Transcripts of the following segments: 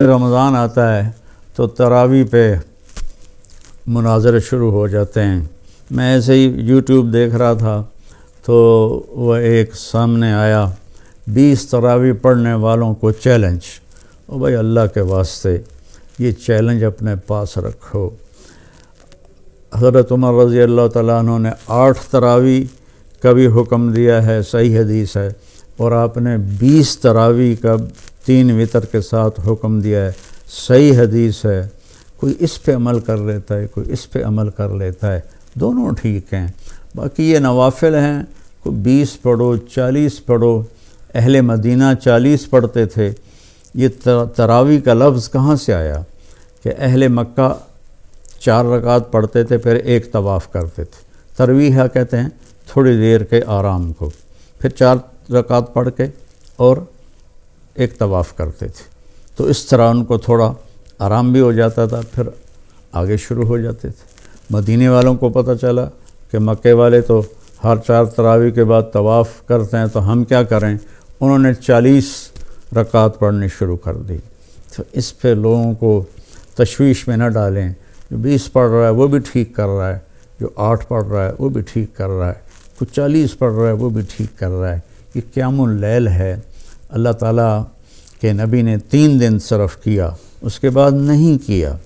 رمضان آتا ہے تو تراویح پہ مناظرے شروع ہو جاتے ہیں۔ میں ایسے ہی یوٹیوب دیکھ رہا تھا تو وہ ایک سامنے آیا 20 تراویح پڑھنے والوں کو چیلنج۔ او بھائی اللہ کے واسطے یہ چیلنج اپنے پاس رکھو۔ حضرت عمر رضی اللہ تعالیٰ عنہ نے 8 تراویح کا بھی حکم دیا ہے، صحیح حدیث ہے، اور آپ نے 20 تراویح کا 3 وتر کے ساتھ حکم دیا ہے، صحیح حدیث ہے۔ کوئی اس پہ عمل کر لیتا ہے، کوئی اس پہ عمل کر لیتا ہے، دونوں ٹھیک ہیں۔ باقی یہ نوافل ہیں، کوئی 20 پڑھو 40 پڑھو، اہل مدینہ 40 پڑھتے تھے۔ یہ تراویح کا لفظ کہاں سے آیا کہ اہل مکہ 4 رکعت پڑھتے تھے پھر ایک طواف کرتے تھے۔ ترویح کہتے ہیں تھوڑی دیر کے آرام کو، پھر 4 رکعت پڑھ کے اور ایک طواف کرتے تھے، تو اس طرح ان کو تھوڑا آرام بھی ہو جاتا تھا، پھر آگے شروع ہو جاتے تھے۔ مدینے والوں کو پتہ چلا کہ مکے والے تو ہر 4 تراویح کے بعد طواف کرتے ہیں، تو ہم کیا کریں؟ انہوں نے 40 رکعت پڑھنی شروع کر دی۔ تو اس پہ لوگوں کو تشویش میں نہ ڈالیں۔ جو 20 پڑھ رہا ہے وہ بھی ٹھیک کر رہا ہے، جو 8 پڑھ رہا ہے وہ بھی ٹھیک کر رہا ہے، کوئی 40 پڑھ رہا ہے وہ بھی ٹھیک کر رہا ہے۔ یہ قیام اللیل ہے، اللہ تعالیٰ کے نبی نے 3 دن صرف کیا، اس کے بعد نہیں کیا،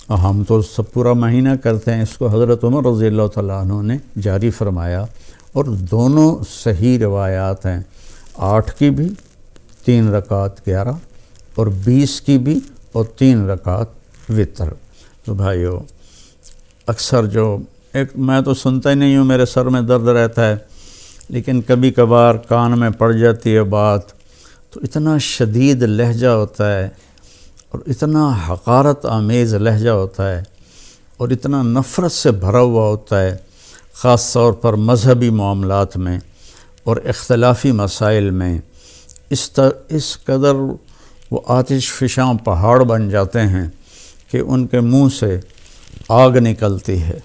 اور ہم تو سب پورا مہینہ کرتے ہیں۔ اس کو حضرت عمر رضی اللہ تعالیٰ عنہ نے جاری فرمایا، اور دونوں صحیح روایات ہیں، 8 کی بھی 3 رکعت 11، اور 20 کی بھی اور 3 رکعت وتر۔ تو بھائیو، اکثر جو میں تو سنتا ہی نہیں ہوں، میرے سر میں درد رہتا ہے، لیکن کبھی کبھار کان میں پڑ جاتی ہے بات، تو اتنا شدید لہجہ ہوتا ہے اور اتنا حقارت آمیز لہجہ ہوتا ہے اور اتنا نفرت سے بھرا ہوا ہوتا ہے، خاص طور پر مذہبی معاملات میں اور اختلافی مسائل میں۔ اس قدر وہ آتش فشاں پہاڑ بن جاتے ہیں کہ ان کے منہ سے آگ نکلتی ہے۔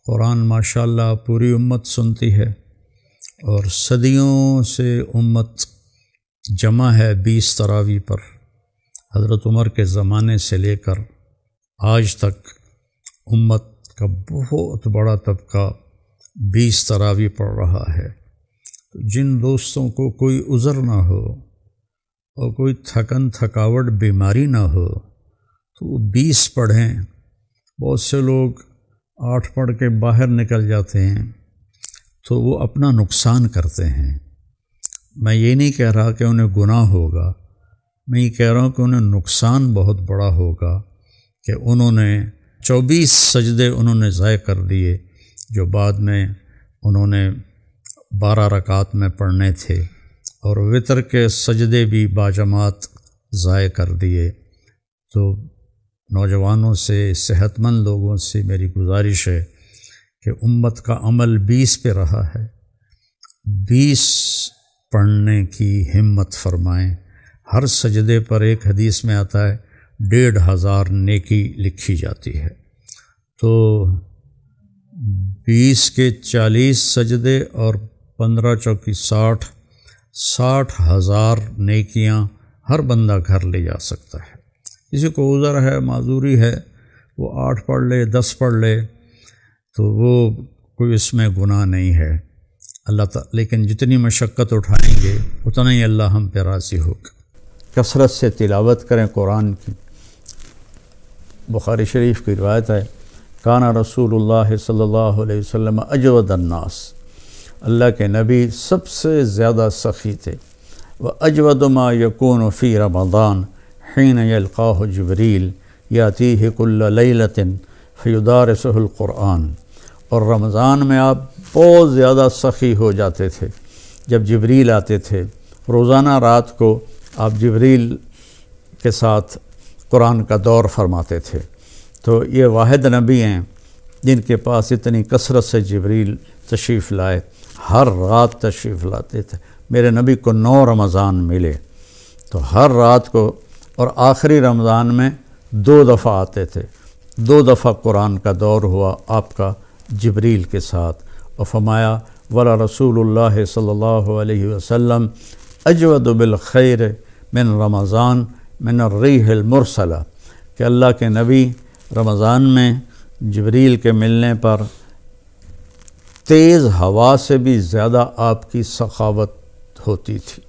قرآن ماشاءاللہ پوری امت سنتی ہے، اور صدیوں سے امت جمع ہے 20 تراویح پر۔ حضرت عمر کے زمانے سے لے کر آج تک امت کا بہت بڑا طبقہ 20 تراویح پڑھ رہا ہے۔ جن دوستوں کو کوئی عذر نہ ہو اور کوئی تھکاوٹ بیماری نہ ہو تو وہ 20 پڑھیں۔ بہت سے لوگ 8 پڑھ کے باہر نکل جاتے ہیں تو وہ اپنا نقصان کرتے ہیں۔ میں یہ نہیں کہہ رہا کہ انہیں گناہ ہوگا، میں یہ کہہ رہا ہوں کہ انہیں نقصان بہت بڑا ہوگا کہ انہوں نے 24 سجدے انہوں نے ضائع کر دیے، جو بعد میں انہوں نے 12 رکعت میں پڑھنے تھے، اور وتر کے سجدے بھی باجماعت ضائع کر دیے۔ تو نوجوانوں سے، صحت مند لوگوں سے میری گزارش ہے کہ امت کا عمل 20 پہ رہا ہے، 20 پڑھنے کی ہمت فرمائیں۔ ہر سجدے پر ایک حدیث میں آتا ہے 1500 نیکی لکھی جاتی ہے، تو 20 کے 40 سجدے اور 15 چوکی 60,000 نیکیاں ہر بندہ گھر لے جا سکتا ہے۔ کسی کو عذر ہے، معذوری ہے، وہ 8 پڑھ لے، 10 پڑھ لے، تو وہ کوئی اس میں گناہ نہیں ہے۔ اللہ تعالیٰ لیکن جتنی مشقت اٹھائیں گے اتنا ہی اللہ ہم پہ راضی ہوگا۔ کثرت سے تلاوت کریں قرآن کی۔ بخاری شریف کی روایت ہے، کانا رسول اللہ صلی اللہ علیہ وسلم اجود الناس، اللہ کے نبی سب سے زیادہ سخی تھے۔ وَأَجْوَدُ مَا يَكُونُ فِي رَمَضَانَ حِينَ يَلْقَاهُ جِبْرِيلُ يَأْتِيهِ كُلَّ لَيْلَةٍ فَيُدَارِسُهُ الْقُرْآنَ، اور رمضان میں آپ بہت زیادہ سخی ہو جاتے تھے۔ جب جبریل آتے تھے روزانہ رات کو، آپ جبریل کے ساتھ قرآن کا دور فرماتے تھے۔ تو یہ واحد نبی ہیں جن کے پاس اتنی کثرت سے جبریل تشریف لائے، ہر رات تشریف لاتے تھے۔ میرے نبی کو 9 رمضان ملے، تو ہر رات کو، اور آخری رمضان میں 2 دفعہ آتے تھے، 2 دفعہ قرآن کا دور ہوا آپ کا جبریل کے ساتھ، اور فرمایا ولا رسول اللہ صلی اللہ علیہ وسلم اجود بالخیر من رمضان من الریح المرسلہ، کہ اللہ کے نبی رمضان میں جبریل کے ملنے پر تیز ہوا سے بھی زیادہ آپ کی سخاوت ہوتی تھی۔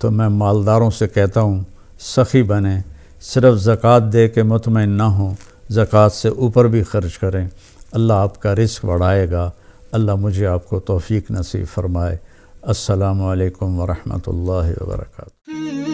تو میں مالداروں سے کہتا ہوں سخی بنیں، صرف زکوٰۃ دے کے مطمئن نہ ہوں، زکوٰۃ سے اوپر بھی خرچ کریں، اللہ آپ کا رزق بڑھائے گا۔ اللہ مجھے آپ کو توفیق نصیب فرمائے۔ السلام علیکم ورحمۃ اللہ وبرکاتہ۔